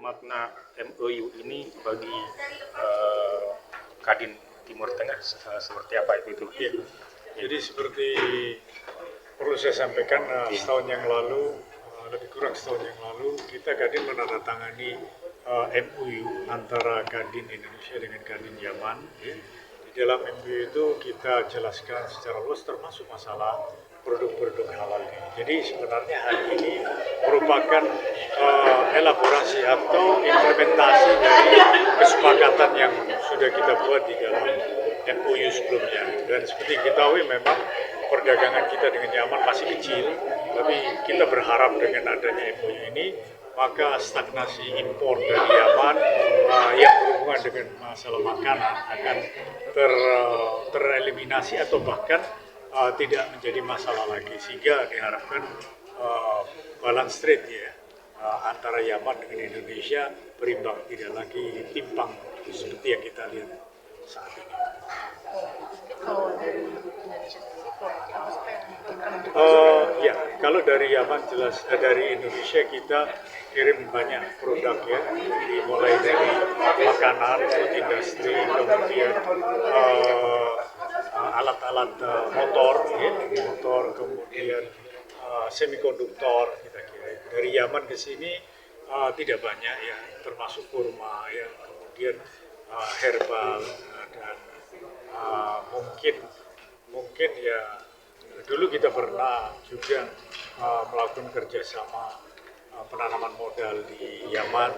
makna MOU ini bagi eh, Kadin Timur Tengah seperti apa itu? Ya. Jadi seperti perlu saya sampaikan, setahun yang lalu, lebih kurang setahun yang lalu, kita Kadin menandatangani MOU antara Kadin Indonesia dengan Kadin Yaman. Ya. Di dalam MOU itu kita jelaskan secara luas termasuk masalah produk-produk halal ini. Jadi sebenarnya hari ini merupakan elaborasi atau implementasi dari kesepakatan yang sudah kita buat di dalam MOU sebelumnya. Dan seperti kita tahu memang perdagangan kita dengan Yaman masih kecil, tapi kita berharap dengan adanya MOU ini maka stagnasi impor dari Yaman yang berhubungan dengan masalah makanan akan tereliminasi atau bahkan tidak menjadi masalah lagi, sehingga diharapkan balance trade ya antara Yaman dengan Indonesia berimbang, tidak lagi timpang seperti yang kita lihat saat ini. Ya, kalau dari Yaman jelas, dari Indonesia kita kirim banyak produk ya, mulai dari makanan, food industry, kemudian alat-alat motor, kemudian semikonduktor kita kirim. Dari Yaman ke sini tidak banyak ya, termasuk kurma ya, kemudian herbal dan mungkin ya dulu kita pernah juga melakukan kerjasama penanaman modal di Yaman.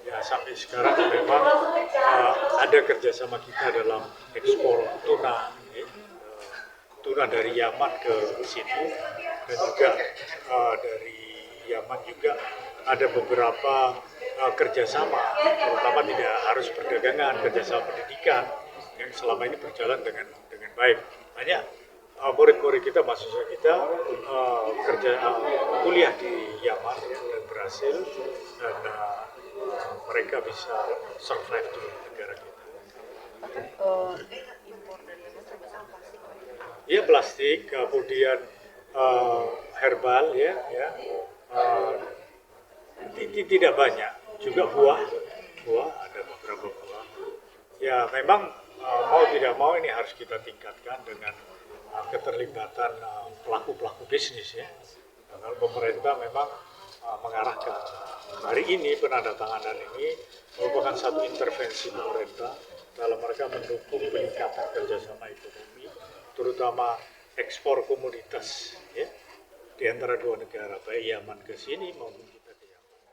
Ya, sampai sekarang memang ada kerjasama kita dalam ekspor tuna, tuna dari Yaman ke sini, dan juga dari Yaman juga ada beberapa kerjasama, terutama tidak harus perdagangan, kerjasama pendidikan yang selama ini berjalan dengan baik. Banyak murid-murid kita, mahasiswa kita kuliah di Yaman dan berhasil, dan mereka bisa survive di negara kita. Impor dari Yaman terbesar plastik. Iya, plastik, kemudian herbal ya, tidak banyak. Juga buah ada beberapa buah. Ya memang mau tidak mau ini harus kita tingkatkan dengan keterlibatan pelaku-pelaku bisnis ya. Karena pemerintah memang mengarah ke hari ini, penandatanganan ini merupakan satu intervensi pemerintah dalam mereka mendukung peningkatan kerjasama ekonomi, terutama ekspor komoditas ya, di antara dua negara, baik Yaman ke sini maupun kita ke Yaman.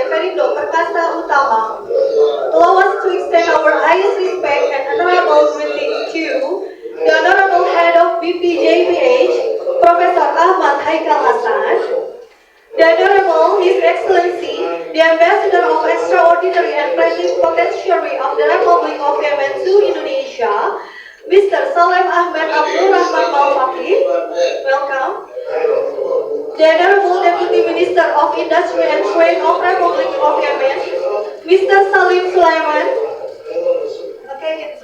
Perindo Perkasa Utama, allow us to extend our highest respect and honorable greetings to the Honorable Head of BPJPH, Professor Ahmad Haikal Hasan, the Honorable His Excellency, the Ambassador of Extraordinary and Plenipotentiary of the Republic of Yemen to Indonesia, Mr. Salem Ahmed Abdul Rahman Malfaqi, welcome. The Honorable Deputy Minister of Industry and Trade of Republic of Yemen, Mr. Salim Sulaiman. Okay, it's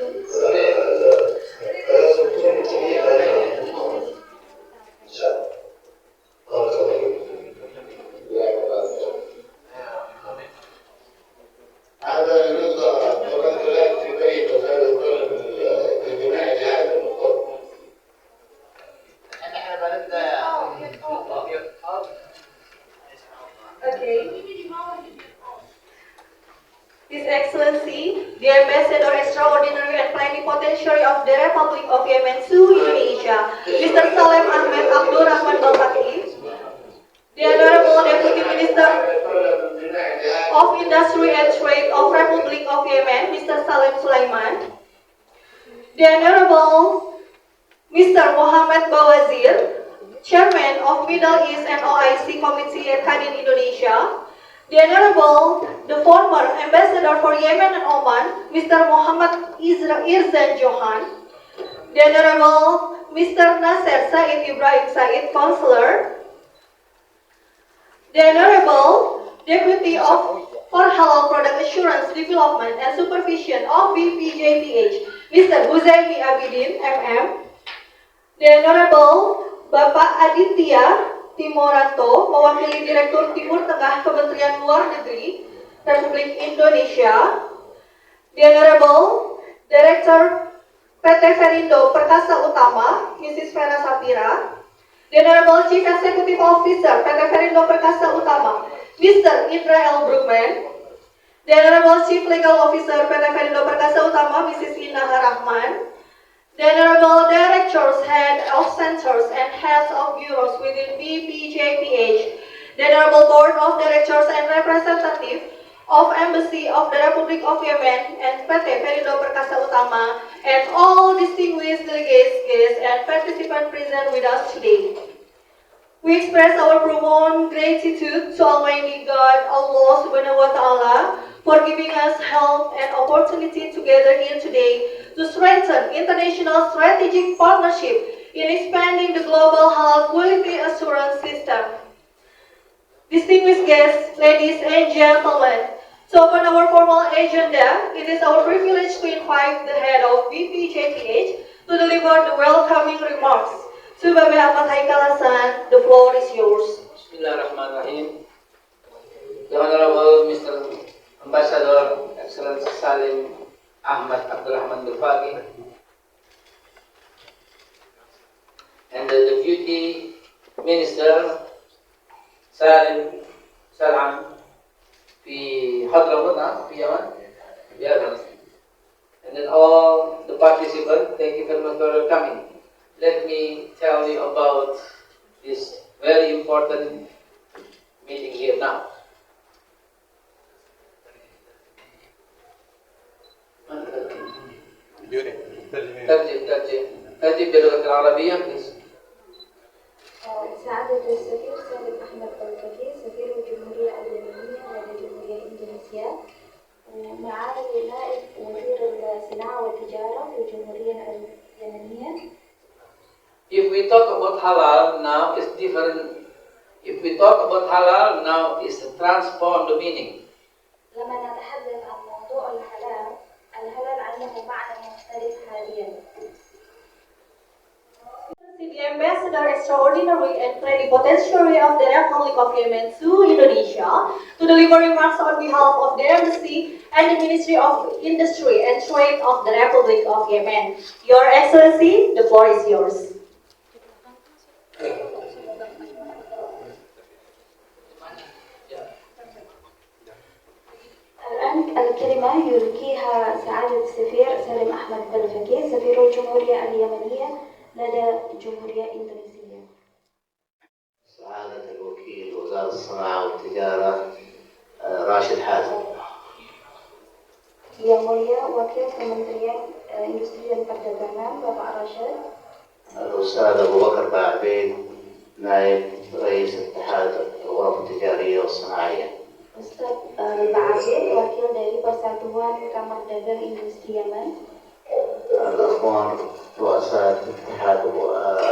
His Excellency, the Ambassador Extraordinary and Plenipotentiary of the Republic of Yemen to Indonesia, Mr. Salem Ahmed Abdul Rahman Malfaqi, the Honorable Deputy Minister of Industry and Trade of Republic of Yemen, Mr. Salim Sulaiman, the Honorable Mr. Muhammad Bawazir, Chairman of Middle East and OIC Committee at Kadin Indonesia, the Honorable, the former Ambassador for Yemen and Oman, Mr. Muhammad Irzan Johan, the Honorable Mr. Nasser Said Ibrahim Said, Counselor, the Honorable Deputy for Halal Product Assurance, Development and Supervision of BPJPH, Mr. Huzaimi Abidin, MM, the Honorable Bapak Aditya Timoranto, mewakili Direktur Timur Tengah Kementerian Luar Negeri Republik Indonesia, the Honorable Director PT Perindo Perkasa Utama, Mrs. Vera Sapira, the Honorable Chief Executive Officer PT Perindo Perkasa Utama, Mr. Indra L. Brookman, the Honorable Chief Legal Officer PT Perindo Perkasa Utama, Mrs. Inaha Rahman, the Honorable Directors, Head of Centers and Heads of Bureaus within BPJPH, the Honorable Board of Directors and Representative of Embassy of the Republic of Yemen and PT Perindo Perkasa Utama, and all distinguished delegates, guests, and participants present with us today. We express our profound gratitude to Almighty God, Allah Subhanahu wa Ta'ala, for giving us health and opportunity together here today to strengthen international strategic partnership in expanding the global health quality assurance system. Distinguished guests, ladies and gentlemen, to open our formal agenda, it is our privilege to invite the head of BPJPH to deliver the welcoming remarks. To Bapak Ahmad Haikal Hasan, the floor is yours. Bismillahirrahmanirrahim. The Honorable Mr. Ambassador, Excellency Salim Ahmad Abdurrahman Malfaqi, and the Deputy Minister Salim في حضرموت في Yaman, and then all the participants, thank you very much for coming. Let me tell you about this very important meeting here now. ترجم باللغة العربية please. سعادة السفير سالم أحمد الفقي سفير الجمهورية اليمنية لدى جمهورية إندونيسيا، ومعالي نائب وزير الصناعة والتجارة في الجمهورية اليمنية. If we talk about halal now, it's different. If we talk about halal now, it's transform the meaning. لما نتحدث عن موضوع الحلال، الحلال عنه معنى مختلف حاليا. The Ambassador Extraordinary and Plenipotentiary of the Republic of Yemen to Indonesia to deliver remarks on behalf of the Embassy and the Ministry of Industry and Trade of the Republic of Yemen. Your Excellency, the floor is yours. الآن الكلمة يلقيها سعادة السفير سالم أحمد الفقي سفير الجمهورية اليمنية لدى الجمهورية الإندونيسية. سعادة الوكيل وزارة الصناعة والتجارة راشد حازم. Yang Mulia Wakil Kementerian Industri dan Perdagangan Bapak Rashid, الأستاذ أبو بكر بعبيد نائب رئيس اتحاد الغرف التجارية والصناعية. Ustadz Ba'abid, Wakil dari Persatuan Kamar Dagang Industri Yaman, الأخوان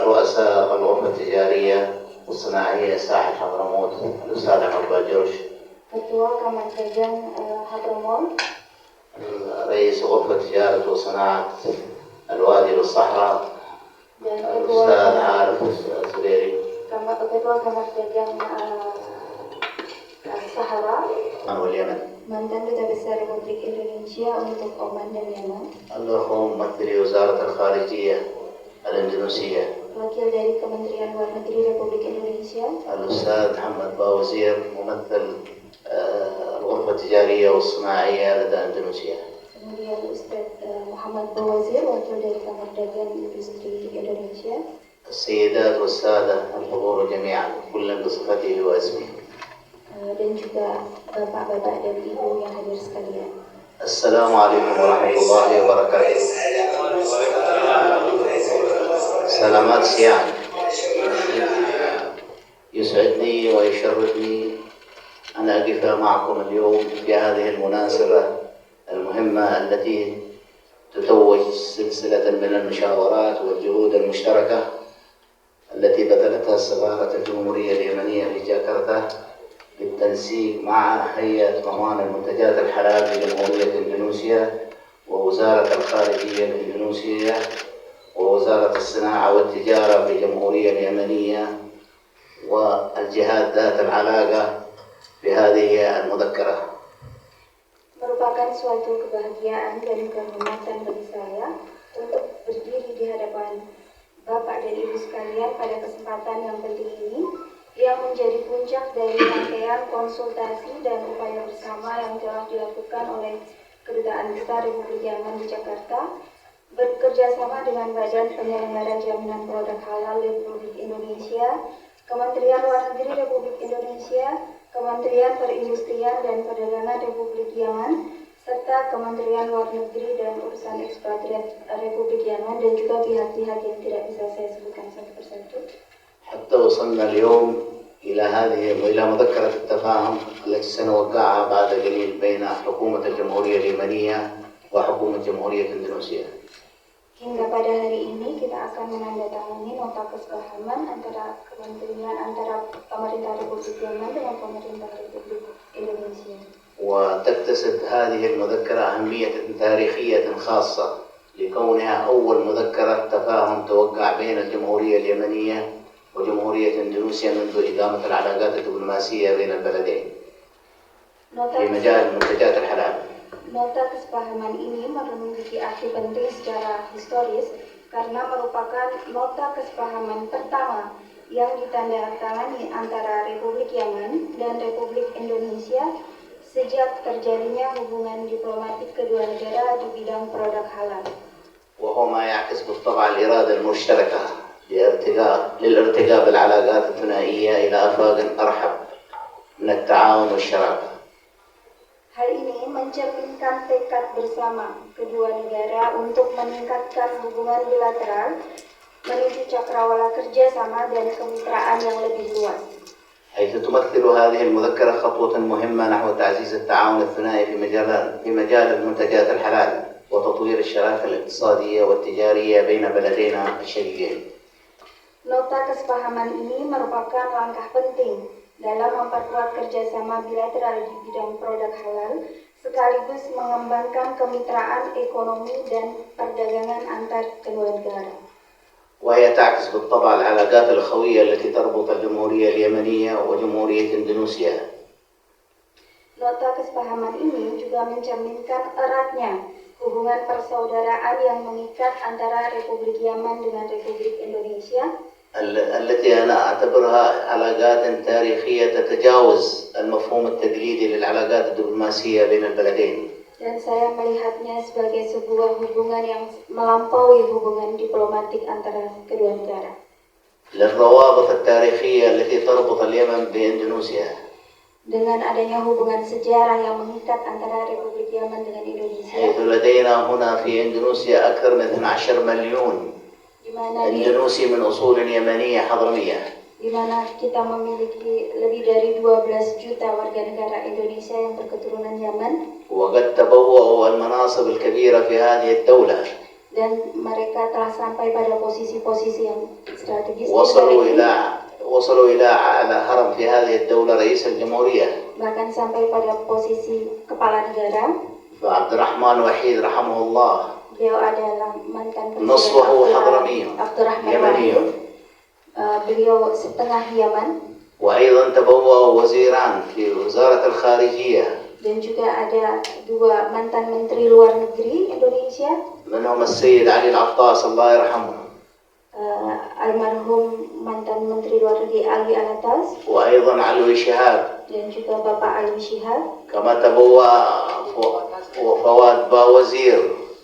رؤساء الغرفة التجارية والصناعية ساحل حضرموت الأستاذ عمر باجوش. Ketua Kamar Dagang Hadramaut, رئيس غرفة تجارة وصناعة الوادي والصحراء dan الأستاذ عارف الزبيري. Ketua Kamar Dagang Sahara, واليمن. mantan Duta Besar Republik Indonesia untuk Oman dan Yaman, الأخو ممثل وزارة الخارجية الإندونيسية wakil dari Kementerian Luar Negeri Republik Indonesia, الأستاذ محمد باوزير ممثل الغرفة التجارية والصناعية لدى إندونيسيا. kemudian Ustadz Muhammad Bawazir, wakil dari Kamar Dagang Industri Indonesia, السيدات والسادة الحضور جميعا كل بصفته واسمه. dan juga bapak-bapak dan ibu yang hadir sekalian. السلام عليكم ورحمة الله وبركاته. سلامات سيان. يسعدني ويشرفني أن أقف معكم اليوم في هذه المناسبة المهمة التي تتوج سلسلة من المشاورات والجهود المشتركة التي بذلتها سفارة الجمهورية اليمنية في جاكرتا بالتنسيق مع هيئة ضمان المنتجات الحلال لجمهورية إندونيسيا ووزارة الخارجية الإندونيسية ووزارة الصناعة والتجارة في الجمهورية اليمنية والجهات ذات العلاقة بهذه المذكرة. Merupakan suatu kebahagiaan dan kehormatan bagi saya untuk berdiri di hadapan Bapak dan Ibu sekalian pada kesempatan yang penting ini, yang menjadi puncak dari rangkaian konsultasi dan upaya bersama yang telah dilakukan oleh Kedutaan Besar Republik Yaman di Jakarta, bekerjasama dengan Badan Penyelenggara Jaminan Produk Halal Republik Indonesia, Kementerian Luar Negeri Republik Indonesia, Kementerian Perindustrian dan Perdagangan Republik Yaman, serta Kementerian Luar Negeri dan Urusan Ekspatriat Republik Yaman, dan juga pihak-pihak yang tidak bisa saya sebutkan satu persatu. حتى وصلنا اليوم إلى مذكرة التفاهم التي سنوقعها بعد قليل بين حكومة الجمهورية اليمنية وحكومة جمهورية إندونيسيا. Hingga pada hari ini kita akan menandatangani nota kesepahaman antara pemerintah Republik Yaman dengan pemerintah Republik Indonesia. وتكتسب هذه المذكرة أهمية تاريخية خاصة لكونها أول مذكرة تفاهم توقع بين الجمهورية اليمنية وجمهورية إندونيسيا منذ إقامة العلاقات الدبلوماسية بين البلدين في مجال منتجات الحلال. Nota kesepahaman ini memiliki arti penting secara historis karena merupakan nota kesepahaman pertama yang ditandatangani antara Republik Yaman dan Republik Indonesia sejak terjadinya hubungan diplomatik kedua negara di bidang produk halal. وهو ما يعكس بالطبع الإرادة المشتركة للارتقاء بالعلاقات الثنائية إلى آفاق أرحب من التعاون والشراكة. Hal ini mencerminkan tekad bersama kedua negara untuk meningkatkan hubungan bilateral menuju cakrawala kerjasama dan kemitraan yang lebih luas. حيث تمثل هذه المذكرة خطوة مهمة نحو تعزيز التعاون الثنائي في مجال المنتجات الحلال وتطوير الشراكة الاقتصادية والتجارية بين بلدينا الشقيقين. Nota kesepahaman ini merupakan langkah penting dalam memperkuat kerjasama bilateral di bidang produk halal, sekaligus mengembangkan kemitraan ekonomi dan perdagangan antar kedua negara. وهي تعكس بالطبع العلاقات الأخوية التي تربط الجمهورية اليمنية وجمهورية إندونيسيا. Nota kesepahaman ini juga mencerminkan eratnya hubungan persaudaraan yang mengikat antara Republik Yaman dengan Republik Indonesia, التي أنا أعتبرها علاقات تاريخية تتجاوز المفهوم التقليدي للعلاقات الدبلوماسية بين البلدين. Dan saya melihatnya sebagai sebuah hubungan yang melampaui hubungan diplomatik antara kedua negara. للروابط التاريخية التي تربط اليمن بإندونيسيا. dengan adanya hubungan sejarah yang mengikat antara Republik Yaman dengan Indonesia, حيث لدينا هنا في إندونيسيا أكثر من 12 مليون di mana إندونيسي من أصول يمنية حضرمية. di mana kita memiliki lebih dari 12 juta warga negara Indonesia yang berketurunan Yaman, وقد تبوأوا المناصب الكبيرة في هذه الدولة. dan mereka telah sampai pada posisi-posisi yang strategis di negara ini. وصلوا إلى أعلى هرم في هذه الدولة رئيس الجمهورية Bahkan sampai pada posisi kepala negara. عبد الرحمن وحيد رحمه الله Beliau adalah mantan presiden نصفه حضرمي Abdurrahman يمني. Wahid. Beliau setengah Yaman, وأيضا تبوأ وزيران في وزارة الخارجية dan juga ada dua mantan menteri luar negeri Indonesia, منهم السيد علي العطاس الله يرحمه، almarhum mantan menteri luar negeri Alwi Alatas, وأيضا علوي شهاب، dan juga Bapak Alwi Shihab, كما تبوأ فواد باوزير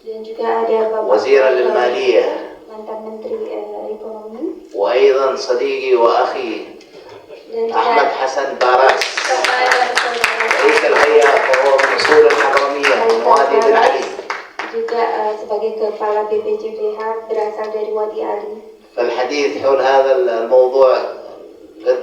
dan juga ada Bapak وزيرا للمالية، mantan menteri ekonomi, وأيضا صديقي وأخي dan أحمد juga حسن باراس رئيس الهيئة وهو من أصول الحضرمية من وادي بن علي. juga sebagai kepala BPJPH berasal dari Wadi Ali. فالحديث حول هذا الموضوع قد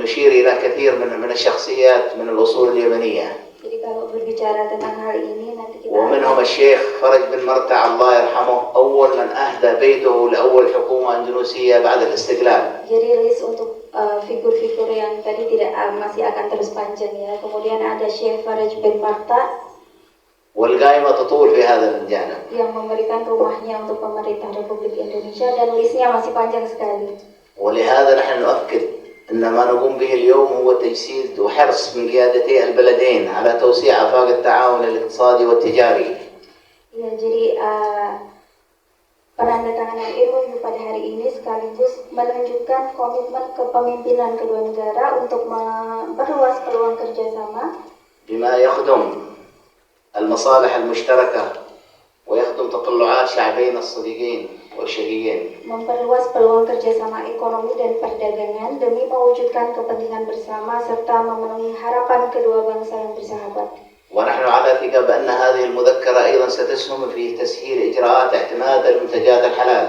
نشير إلى كثير من الشخصيات من الأصول اليمنية، Jadi kalau berbicara tentang hal ini nanti kita ومنهم الشيخ فرج بن مرتع الله يرحمه أول من أهدى بيته لأول حكومة أندونيسية بعد الاستقلال. jadi list untuk figur-figur yang tadi tidak masih akan terus panjang ya. Kemudian ada Syekh Faraj bin Marta والقائمة تطول في هذا الجانب. yang memberikan rumahnya untuk pemerintah Republik Indonesia, dan listnya masih panjang sekali. ولهذا نحن نؤكد أن ما نقوم به اليوم هو تجسيد وحرص من قيادتي البلدين على توسيع آفاق التعاون الاقتصادي والتجاري. Ya, jadi penandatanganan MOU pada hari ini sekaligus menunjukkan komitmen kepemimpinan kedua negara untuk memperluas peluang kerjasama بما يخدم المصالح المشتركة ويخدم تطلعات شعبين الصديقين والشقيقين. memperluas peluang kerjasama ekonomi dan perdagangan demi mewujudkan kepentingan bersama serta memenuhi harapan kedua bangsa yang bersahabat. ونحن على ثقة بأن هذه المذكرة أيضا ستسهم في تسهيل إجراءات اعتماد المنتجات الحلال.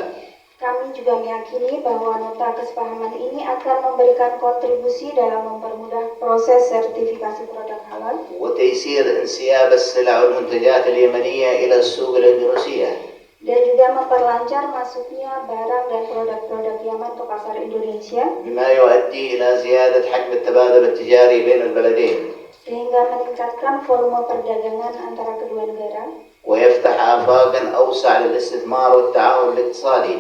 Kami juga meyakini bahwa nota kesepahaman ini akan memberikan kontribusi dalam mempermudah proses sertifikasi produk halal وتيسير انسياب السلع والمنتجات اليمنية إلى السوق الإندونيسية. dan juga memperlancar masuknya barang dan produk-produk Yaman ke pasar Indonesia, بما يؤدي إلى زيادة حجم التبادل التجاري بين البلدين sehingga meningkatkan volume perdagangan antara kedua negara, ويفتح آفاقا أوسع للاستثمار والتعاون الاقتصادي.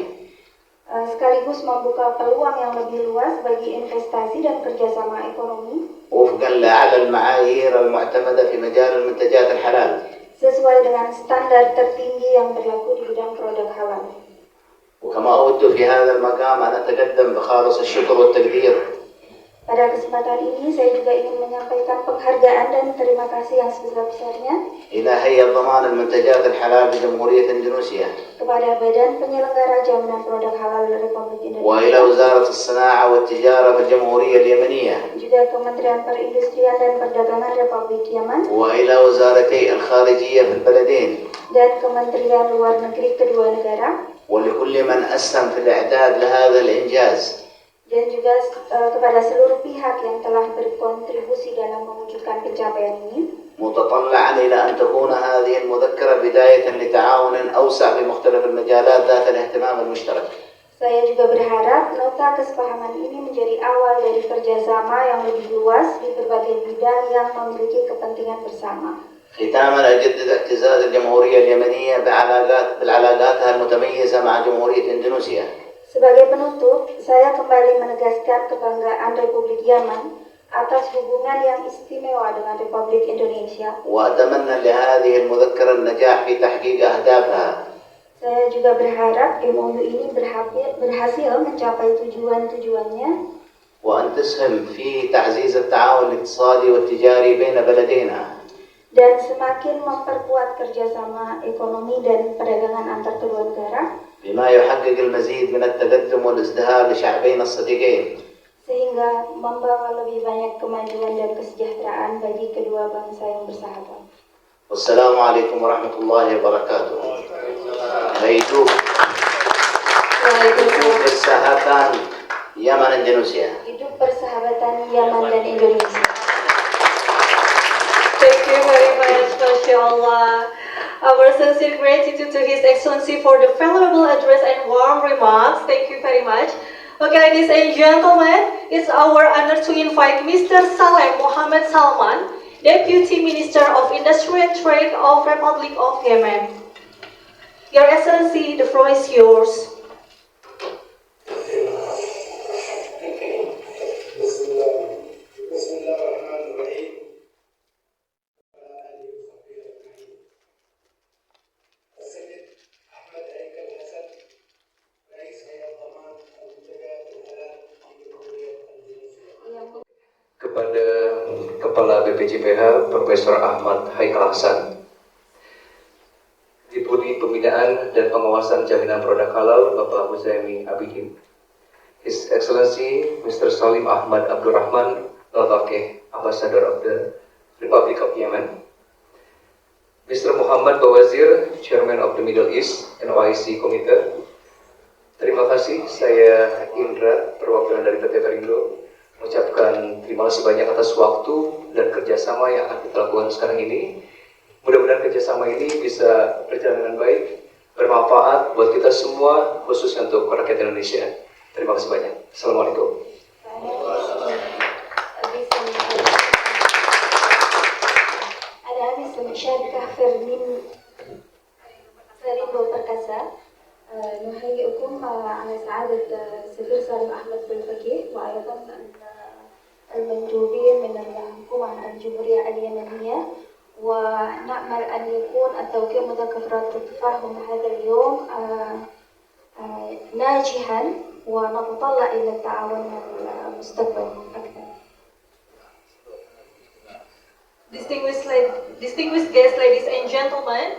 sekaligus membuka peluang yang lebih luas bagi investasi dan kerjasama ekonomi وفقا لأعلى المعايير المعتمدة في مجال المنتجات الحلال. sesuai dengan standar tertinggi yang berlaku di bidang produk halal. وكما أود في هذا المقام أن أتقدم بخالص الشكر والتقدير Pada kesempatan ini saya juga ingin menyampaikan penghargaan dan terima kasih yang sebesar-besarnya إلى هيئة ضمان المنتجات الحلال بجمهورية إندونيسيا kepada Badan Penyelenggara Jaminan Produk Halal Republik وإلى Indonesia, وزارة الصناعة والتجارة في الجمهورية اليمنية juga Kementerian Perindustrian dan Perdagangan Republik Yaman, وإلى وزارتي الخارجية في البلدين dan Kementerian Luar Negeri kedua negara, ولكل من أسهم في الإعداد لهذا الإنجاز. dan juga kepada seluruh pihak yang telah berkontribusi dalam mewujudkan pencapaian ini. متطلعا إلى أن تكون هذه المذكرة بداية لتعاون أوسع في مختلف المجالات ذات الاهتمام المشترك. Saya juga berharap nota kesepahaman ini menjadi awal dari kerjasama yang lebih luas di berbagai bidang yang memiliki kepentingan bersama. ختاما أجدد اعتزاز الجمهورية اليمنية بالعلاقاتها المتميزة مع جمهورية إندونيسيا. Sebagai penutup, saya kembali menegaskan kebanggaan Republik Yaman atas hubungan yang istimewa dengan Republik Indonesia. وأتمنى لهذه المذكرة النجاح في تحقيق أهدافها. Saya juga berharap MOU ini berhasil mencapai tujuan-tujuannya وأن تسهم في تعزيز التعاون الاقتصادي والتجاري بين بلدينا. dan semakin memperkuat kerjasama ekonomi dan perdagangan antar kedua negara, بما يحقق المزيد من التقدم والازدهار لشعبين الصديقين. sehingga membawa lebih banyak kemajuan dan kesejahteraan bagi kedua bangsa yang bersahabat. Wassalamualaikum warahmatullahi wabarakatuh. Hidup persahabatan Yaman dan Indonesia. Hidup persahabatan Yaman dan Indonesia. Thank you very much, MashaAllah. Our sincere gratitude to His Excellency for the valuable address and warm remarks. Thank you very much. Okay, ladies and gentlemen, it's our honor to invite Mr. Saleh Mohammed Salman, Deputy Minister of Industry and Trade of Republic of Yemen. Your Excellency, the floor is yours. Kepada Kepala BPJPH Profesor Ahmad Haikal Hasan, Deputi Pembinaan dan Pengawasan Jaminan Produk Halal Bapak Huzaimi Abidin, His Excellency Mr. Salim Ahmad Abdurrahman Al-Faqih, Ambassador of the Republic of Yemen, Mr. Muhammad Bawazir, Chairman of the Middle East and OIC Committee. Terima kasih, saya Indra, perwakilan dari PT Perindo, mengucapkan terima kasih banyak atas waktu dan kerjasama yang akan kita lakukan sekarang ini. Mudah-mudahan kerjasama ini bisa berjalan dengan baik, bermanfaat buat kita semua, khususnya untuk rakyat Indonesia. Terima kasih banyak. Assalamualaikum. Ada habis المشاركة فرمين سريب وبركسة نهيئكم على سعادة السفير سالم أحمد بالفقيه وأيضا المندوبين من الحكومة الجمهورية اليمنية، ونأمل أن يكون التوقيع مذكرات التفاهم هذا اليوم ناجحا ونتطلع إلى التعاون المستقبل أكثر. Distinguished guests, ladies and gentlemen,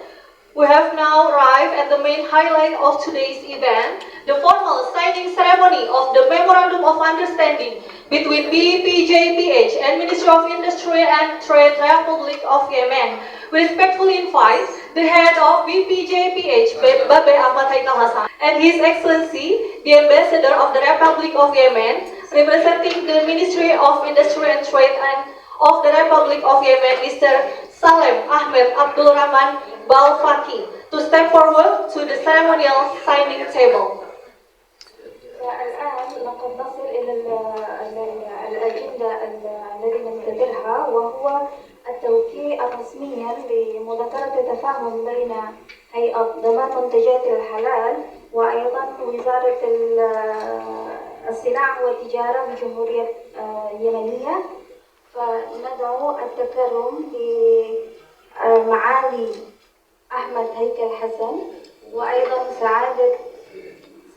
we have now arrived at the main highlight of today's event, the formal signing ceremony of the Memorandum of Understanding between BPJPH and Ministry of Industry and Trade Republic of Yemen. We respectfully invite the head of BPJPH, Babe Ahmad Haikal Hasan, and His Excellency, the Ambassador of the Republic of Yemen, representing the Ministry of Industry and Trade and of the Republic of Yemen, Mr. Salem Ahmed Abdul Rahman Balfaki, to step forward to the ceremonial signing table. الآن لقد نصل إلى الأجندة الذي ننتظرها، وهو التوقيع رسميا لمذكرة التفاهم بين هيئة ضمان منتجات الحلال وأيضا وزارة الصناعة والتجارة بالجمهورية اليمنية. فندعو التكرم لمعالي أحمد هيكل حسن وأيضا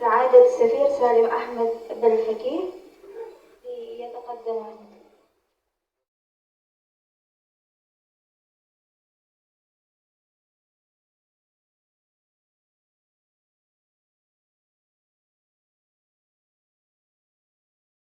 سعادة السفير سالم أحمد بالفقيه ليتقدم.